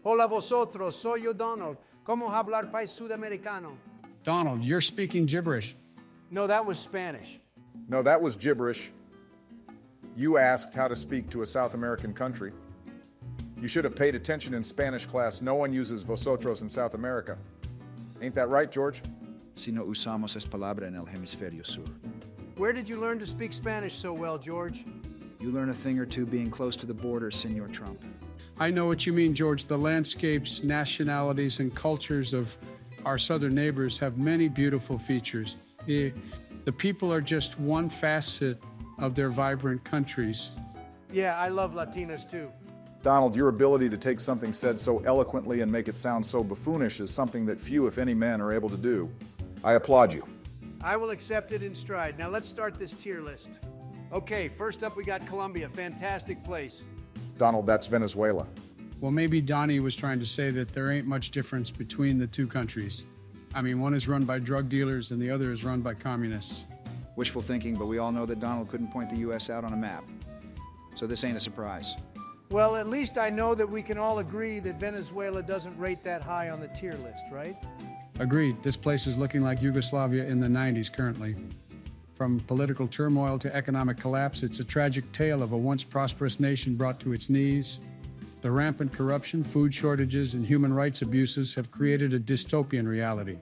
Hola vosotros, soy yo Donald. ¿Cómo hablar país sudamericano? Donald, you're speaking gibberish. No, that was Spanish. No, that was gibberish. You asked how to speak to a South American country. You should have paid attention in Spanish class. No one uses vosotros in South America. Ain't that right, George? Si no usamos esa palabra en el hemisferio sur. Where did you learn to speak Spanish so well, George? You learn a thing or two being close to the border, Senor Trump. I know what you mean, George. The landscapes, nationalities, and cultures of our southern neighbors have many beautiful features. The people are just one facet of their vibrant countries. Yeah, I love Latinas too. Donald, your ability to take something said so eloquently and make it sound so buffoonish is something that few, if any, men are able to do. I applaud you. I will accept it in stride. Now let's start this tier list. Okay, first up we got Colombia, fantastic place. Donald, that's Venezuela. Well, maybe Donnie was trying to say that there ain't much difference between the two countries. I mean, one is run by drug dealers and the other is run by communists. Wishful thinking, but we all know that Donald couldn't point the U.S. out on a map. So this ain't a surprise. Well, at least I know that we can all agree that Venezuela doesn't rate that high on the tier list, right? Agreed. This place is looking like Yugoslavia in the 90s currently. From political turmoil to economic collapse, it's a tragic tale of a once prosperous nation brought to its knees. The rampant corruption, food shortages, and human rights abuses have created a dystopian reality.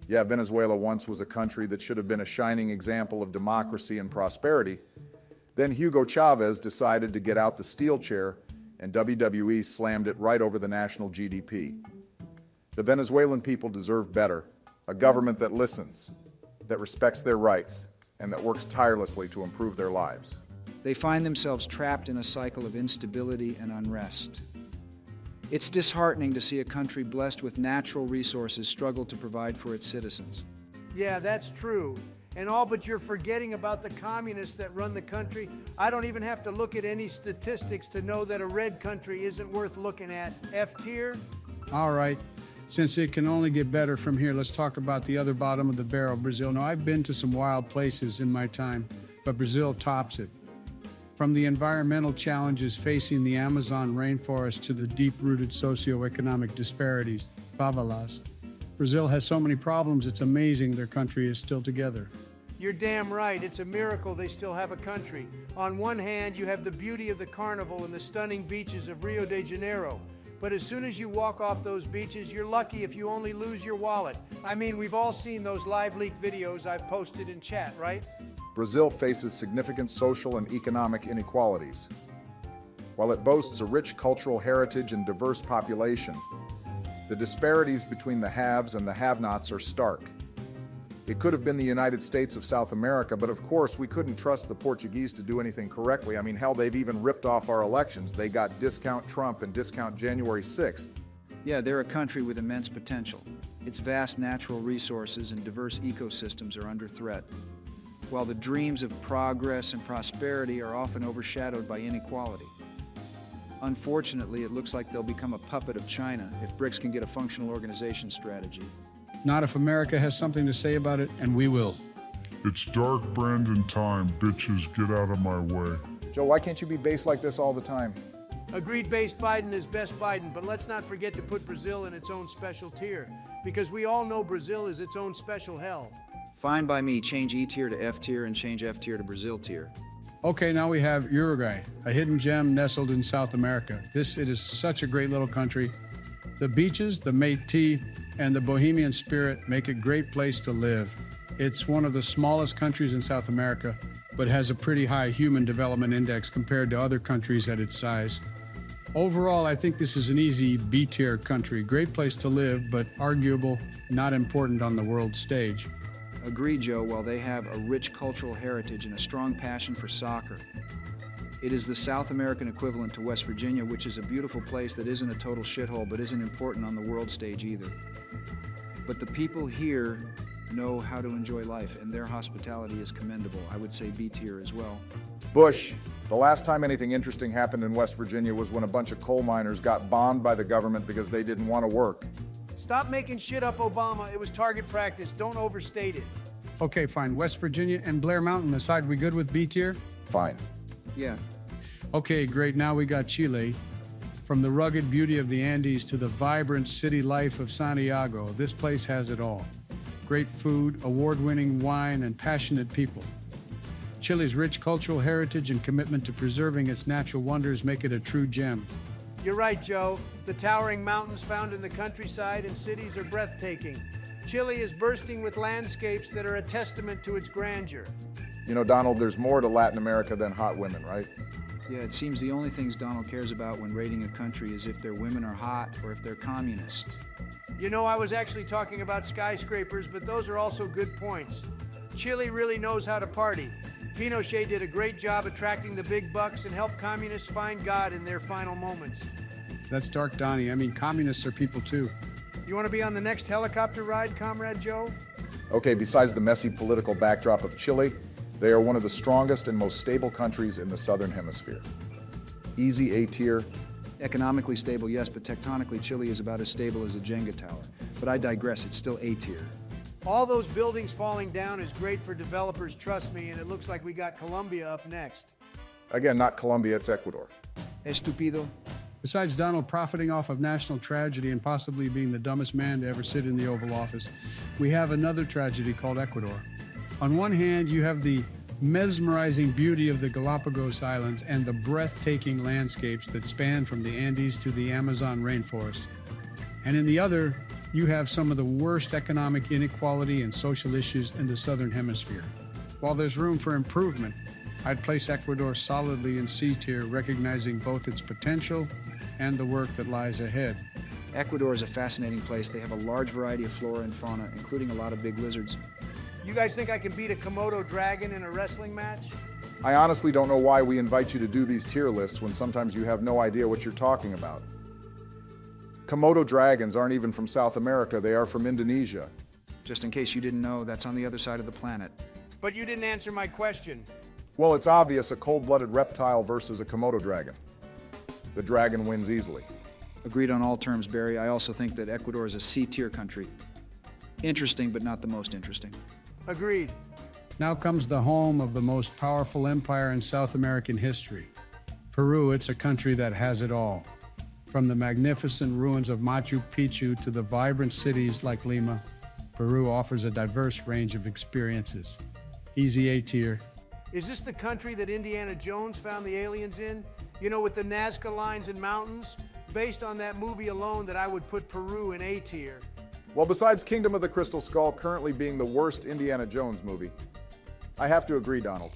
Yeah, Venezuela once was a country that should have been a shining example of democracy and prosperity. Then Hugo Chavez decided to get out the steel chair, and WWE slammed it right over the national GDP. The Venezuelan people deserve better, a government that listens, that respects their rights, and that works tirelessly to improve their lives. They find themselves trapped in a cycle of instability and unrest. It's disheartening to see a country blessed with natural resources struggle to provide for its citizens. Yeah, that's true. And all but you're forgetting about the communists that run the country. I don't even have to look at any statistics to know that a red country isn't worth looking at. F tier? All right. Since it can only get better from here, let's talk about the other bottom of the barrel, Brazil. Now, I've been to some wild places in my time, but Brazil tops it. From the environmental challenges facing the Amazon rainforest to the deep-rooted socioeconomic disparities, favelas, Brazil has so many problems, it's amazing their country is still together. You're damn right. It's a miracle they still have a country. On one hand, you have the beauty of the carnival and the stunning beaches of Rio de Janeiro. But as soon as you walk off those beaches, you're lucky if you only lose your wallet. I mean, we've all seen those live leak videos I've posted in chat, right? Brazil faces significant social and economic inequalities. While it boasts a rich cultural heritage and diverse population, the disparities between the haves and the have-nots are stark. It could have been the United States of South America, but of course we couldn't trust the Portuguese to do anything correctly. I mean, hell, they've even ripped off our elections. They got discount Trump and discount January 6th. Yeah, they're a country with immense potential. Its vast natural resources and diverse ecosystems are under threat, while the dreams of progress and prosperity are often overshadowed by inequality. Unfortunately, it looks like they'll become a puppet of China if BRICS can get a functional organization strategy. Not if America has something to say about it, and we will. It's dark Brandon time, bitches, get out of my way. Joe, why can't you be based like this all the time? Agreed based Biden is best Biden, but let's not forget to put Brazil in its own special tier, because we all know Brazil is its own special hell. Fine by me, change E tier to F tier and change F tier to Brazil tier. Okay, now we have Uruguay, a hidden gem nestled in South America. It is such a great little country. The beaches, the Métis, and the bohemian spirit make a great place to live. It's one of the smallest countries in South America, but has a pretty high human development index compared to other countries at its size. Overall, I think this is an easy B-tier country. Great place to live, but arguable, not important on the world stage. Agreed, Joe, while they have a rich cultural heritage and a strong passion for soccer. It is the South American equivalent to West Virginia, which is a beautiful place that isn't a total shithole, but isn't important on the world stage either. But the people here know how to enjoy life, and their hospitality is commendable. I would say B tier as well. Bush, the last time anything interesting happened in West Virginia was when a bunch of coal miners got bombed by the government because they didn't want to work. Stop making shit up, Obama. It was target practice. Don't overstate it. Okay, fine. West Virginia and Blair Mountain aside, we good with B tier? Fine. Yeah. Okay, great. Now we got Chile. From the rugged beauty of the Andes to the vibrant city life of Santiago, this place has it all. Great food, award-winning wine, and passionate people. Chile's rich cultural heritage and commitment to preserving its natural wonders make it a true gem. You're right, Joe. The towering mountains found in the countryside and cities are breathtaking. Chile is bursting with landscapes that are a testament to its grandeur. You know, Donald, there's more to Latin America than hot women, right? Yeah, it seems the only things Donald cares about when rating a country is if their women are hot or if they're communist. You know, I was actually talking about skyscrapers, but those are also good points. Chile really knows how to party. Pinochet did a great job attracting the big bucks and helped communists find God in their final moments. That's dark, Donnie. I mean, communists are people too. You want to be on the next helicopter ride, Comrade Joe? Okay, besides the messy political backdrop of Chile, they are one of the strongest and most stable countries in the Southern Hemisphere. Easy A tier. Economically stable, yes, but tectonically, Chile is about as stable as a Jenga tower. But I digress, it's still A tier. All those buildings falling down is great for developers, trust me, and it looks like we got Colombia up next. Again, not Colombia, it's Ecuador. Estupido. Besides Donald profiting off of national tragedy and possibly being the dumbest man to ever sit in the Oval Office, we have another tragedy called Ecuador. On one hand, you have the mesmerizing beauty of the Galapagos Islands and the breathtaking landscapes that span from the Andes to the Amazon rainforest. And in the other, you have some of the worst economic inequality and social issues in the Southern Hemisphere. While there's room for improvement, I'd place Ecuador solidly in C tier, recognizing both its potential and the work that lies ahead. Ecuador is a fascinating place. They have a large variety of flora and fauna, including a lot of big lizards. You guys think I can beat a Komodo dragon in a wrestling match? I honestly don't know why we invite you to do these tier lists when sometimes you have no idea what you're talking about. Komodo dragons aren't even from South America, they are from Indonesia. Just in case you didn't know, that's on the other side of the planet. But you didn't answer my question. Well, it's obvious a cold-blooded reptile versus a Komodo dragon. The dragon wins easily. Agreed on all terms, Barry. I also think that Ecuador is a C-tier country. Interesting, but not the most interesting. Agreed. Now comes the home of the most powerful empire in South American history. Peru, it's a country that has it all. From the magnificent ruins of Machu Picchu to the vibrant cities like Lima, Peru offers a diverse range of experiences. Easy A tier. Is this the country that Indiana Jones found the aliens in? You know, with the Nazca lines and mountains? Based on that movie alone, that I would put Peru in A tier. Well, besides Kingdom of the Crystal Skull currently being the worst Indiana Jones movie, I have to agree, Donald.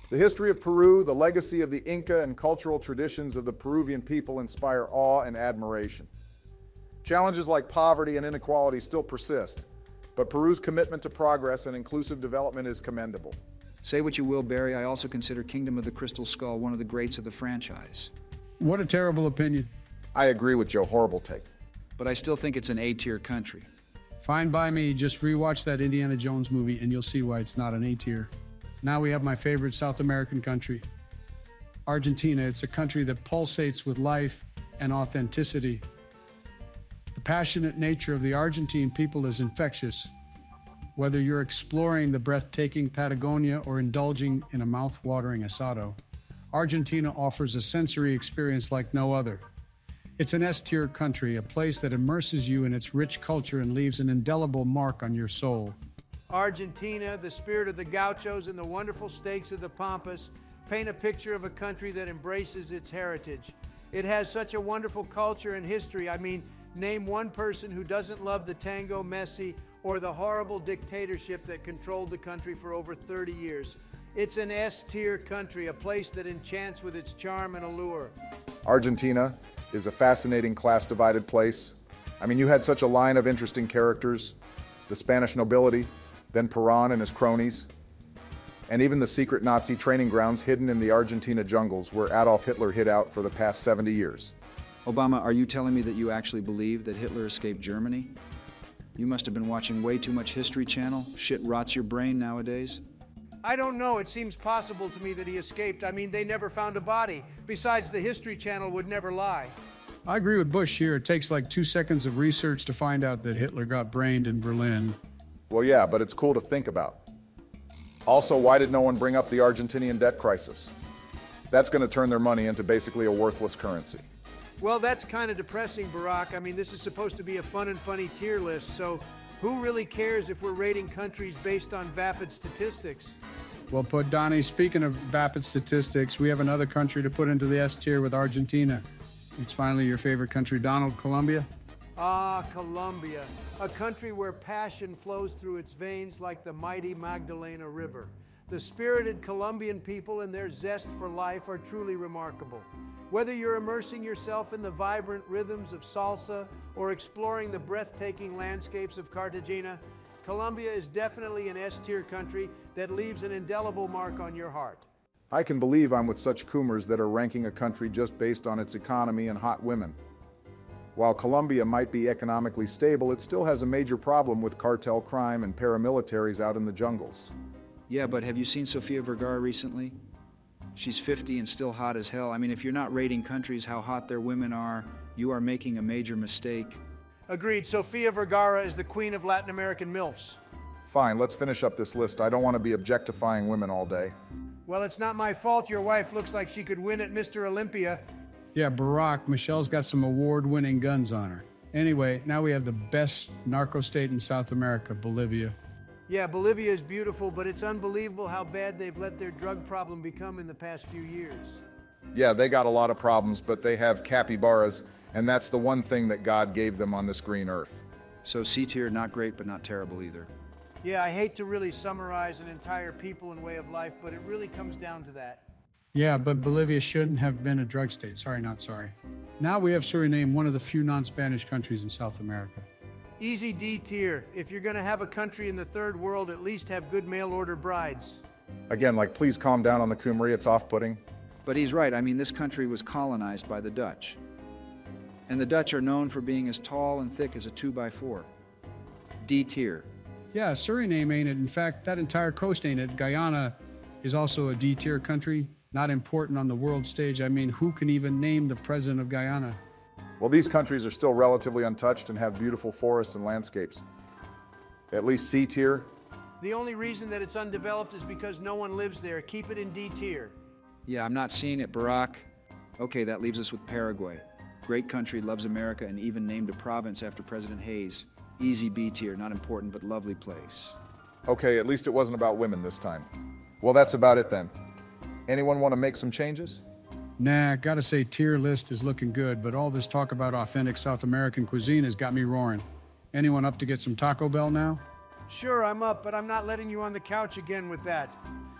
The history of Peru, the legacy of the Inca, and cultural traditions of the Peruvian people inspire awe and admiration. Challenges like poverty and inequality still persist, but Peru's commitment to progress and inclusive development is commendable. Say what you will, Barry, I also consider Kingdom of the Crystal Skull one of the greats of the franchise. What a terrible opinion. I agree with Joe, horrible take. But I still think it's an A-tier country. Fine by me, just rewatch that Indiana Jones movie and you'll see why it's not an A tier. Now we have my favorite South American country, Argentina. It's a country that pulsates with life and authenticity. The passionate nature of the Argentine people is infectious. Whether you're exploring the breathtaking Patagonia or indulging in a mouth-watering asado, Argentina offers a sensory experience like no other. It's an S-tier country, a place that immerses you in its rich culture and leaves an indelible mark on your soul. Argentina, the spirit of the gauchos and the wonderful steaks of the Pampas paint a picture of a country that embraces its heritage. It has such a wonderful culture and history. I mean, name one person who doesn't love the tango Messi or the horrible dictatorship that controlled the country for over 30 years. It's an S-tier country, a place that enchants with its charm and allure. Argentina is a fascinating class-divided place. I mean, you had such a line of interesting characters, the Spanish nobility, then Perón and his cronies, and even the secret Nazi training grounds hidden in the Argentina jungles where Adolf Hitler hid out for the past 70 years. Obama, are you telling me that you actually believe that Hitler escaped Germany? You must have been watching way too much History Channel. Shit rots your brain nowadays. I don't know. It seems possible to me that he escaped. I mean, they never found a body. Besides, the History Channel would never lie. I agree with Bush here. It takes like 2 seconds of research to find out that Hitler got brained in Berlin. Well, yeah, but it's cool to think about. Also, why did no one bring up the Argentinian debt crisis? That's going to turn their money into basically a worthless currency. Well, that's kind of depressing, Barack. I mean, this is supposed to be a fun and funny tier list, so who really cares if we're rating countries based on vapid statistics? Well put, Donnie. Speaking of vapid statistics, we have another country to put into the S tier with Argentina. It's finally your favorite country, Donald, Colombia. Ah, Colombia, a country where passion flows through its veins like the mighty Magdalena River. The spirited Colombian people and their zest for life are truly remarkable. Whether you're immersing yourself in the vibrant rhythms of salsa or exploring the breathtaking landscapes of Cartagena, Colombia is definitely an S-tier country that leaves an indelible mark on your heart. I can believe I'm with such coomers that are ranking a country just based on its economy and hot women. While Colombia might be economically stable, it still has a major problem with cartel crime and paramilitaries out in the jungles. Yeah, but have you seen Sofia Vergara recently? She's 50 and still hot as hell. I mean, if you're not rating countries how hot their women are, you are making a major mistake. Agreed. Sofia Vergara is the queen of Latin American MILFs. Fine, let's finish up this list. I don't want to be objectifying women all day. Well, it's not my fault your wife looks like she could win at Mr. Olympia. Yeah, Barack, Michelle's got some award-winning guns on her. Anyway, now we have the best narco state in South America, Bolivia. Yeah, Bolivia is beautiful, but it's unbelievable how bad they've let their drug problem become in the past few years. Yeah, they got a lot of problems, but they have capybaras, and that's the one thing that God gave them on this green earth. So C tier, not great, but not terrible either. Yeah, I hate to really summarize an entire people and way of life, but it really comes down to that. Yeah, but Bolivia shouldn't have been a drug state. Sorry, not sorry. Now we have Suriname, one of the few non-Spanish countries in South America. Easy D tier. If you're going to have a country in the third world, at least have good mail-order brides. Again, please calm down on the coomery, it's off-putting. But he's right. I mean, this country was colonized by the Dutch. And the Dutch are known for being as tall and thick as a 2x4. D tier. Yeah, Suriname ain't it. In fact, that entire coast ain't it. Guyana is also a D-tier country, not important on the world stage. I mean, who can even name the president of Guyana? Well, these countries are still relatively untouched and have beautiful forests and landscapes. At least C tier. The only reason that it's undeveloped is because no one lives there. Keep it in D tier. Yeah, I'm not seeing it, Barack. Okay, that leaves us with Paraguay. Great country, loves America, and even named a province after President Hayes. Easy B tier, not important, but lovely place. Okay, at least it wasn't about women this time. Well, that's about it then. Anyone want to make some changes? Nah, gotta say tier list is looking good, but all this talk about authentic South American cuisine has got me roaring. Anyone up to get some Taco Bell now? Sure, I'm up, but I'm not letting you on the couch again with that.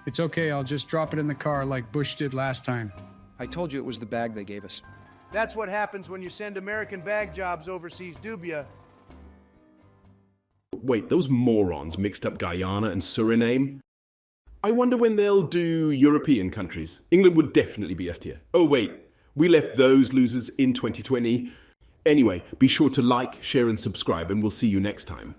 It's okay, I'll just drop it in the car like Bush did last time. I told you it was the bag they gave us. That's what happens when you send American bag jobs overseas, dubia. Wait, those morons mixed up Guyana and Suriname? I wonder when they'll do European countries. England would definitely be S tier. Oh wait, we left those losers in 2020. Anyway, be sure to like, share and subscribe and we'll see you next time.